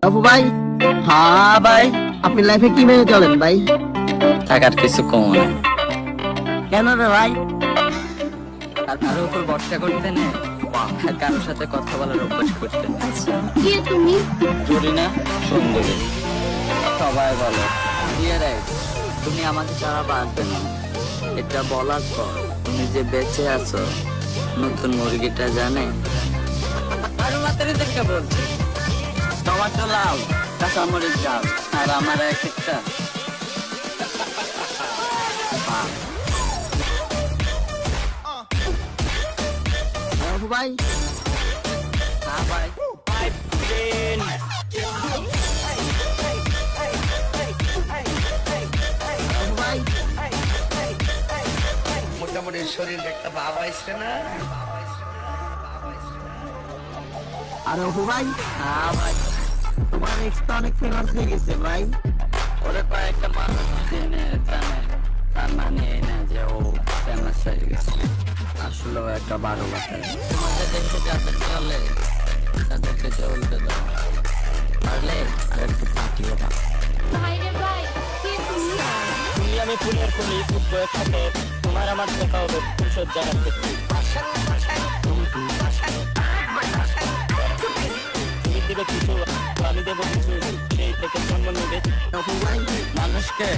আবু ভাই, হ্যাঁ ভাই, আপনি লাইফে কি মেনে চলেন ভাই? টাকার কিছু কম না। কেন রে ভাই? আর কারোর উপর ভরসা করতে নেই, আর কারোর সাথে কথা বলার অভ্যাস করতে নেই। কে তুমি? জরিনা সুন্দরী, সবাই বলে বিয়ে রাই, তুমি আমাকে ছাড়া বাঁচবে না। এটা বলার পর তুমি যে বেঁচে আছো নতুন মুরগিটা জানে। আরো মাতারিদেরকে বলছি, টমাটো লাল, কাঁচামরিচ ডাল, আর আমার এক একটা আবু ভাই, হ্যাঁ ভাই। আবু ভাই, মোটামুটি শরীর একটা ভাব আইছে না? আর আবু ভাই, হ্যাঁ ভাই, তোমার এক্স তো অনেক ফেমাস হয়ে গেছে ভাই। ওরে কয়েকটা মানুষ জেনে জানে, তার মানে এই না যে ও ফেমাস হয়ে গেছে। আসলে ও একটা 12 বছর। তোমাদের দেখে যাদের চলে তাদেরকে চলতে দাও, পারলে আর একটু পাঠিয়ে দাও। ভাই রে ভাই, কে তুমি? তুই আমি ফুলের কলি ফুটবয়ের সাথে তোমার আমার দেখা হবে ফুলসজ্জার জায়গা থেকে। তুমি দেবে কিছু, আমি দেবো কিছু, সেই থেকে জন্ম নেবে। আবু ভাই, মানুষকে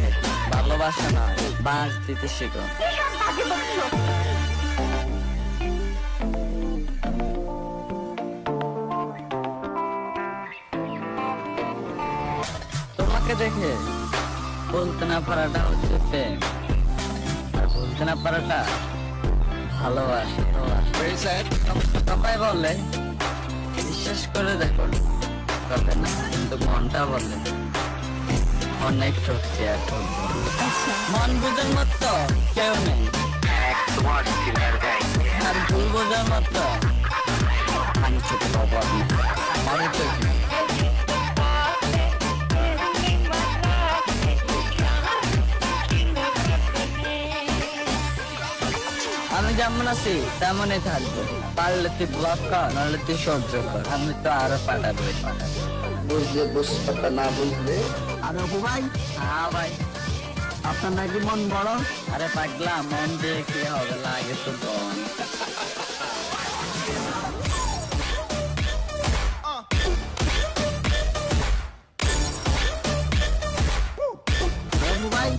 ভালোবাসা নয়, বাঁশ দিতে শেখো। তোমাকে দেখে বলতে না পারাটা হচ্ছে প্রেম, আর বলতে না পারাটা ভালোবাসা। সবাই বলে বিশ্বাস করে দেখো, তবে না, কিন্তু মনটা বলে অনেক ঠকছে এখন। মন বোঝার মতো কেউ নেই, আর ভুল বোঝার মতো আমি ছোট খবর নেই। মনে তো কি? আমি যেমন আছি তেমনই থাকবো, পারলে তুই ব্লক কর, নাহলে তুই সহ্য কর, আমি তো আরো পাঠাবো। বুঝলে বুঝতে না বুঝলে আর আবু ভাই, হ্যাঁ ভাই। আপনার নাকি মন বড়? আরে পাগলা, মন দিয়ে কি হবে, লাগে তো বন। আবু ভাই,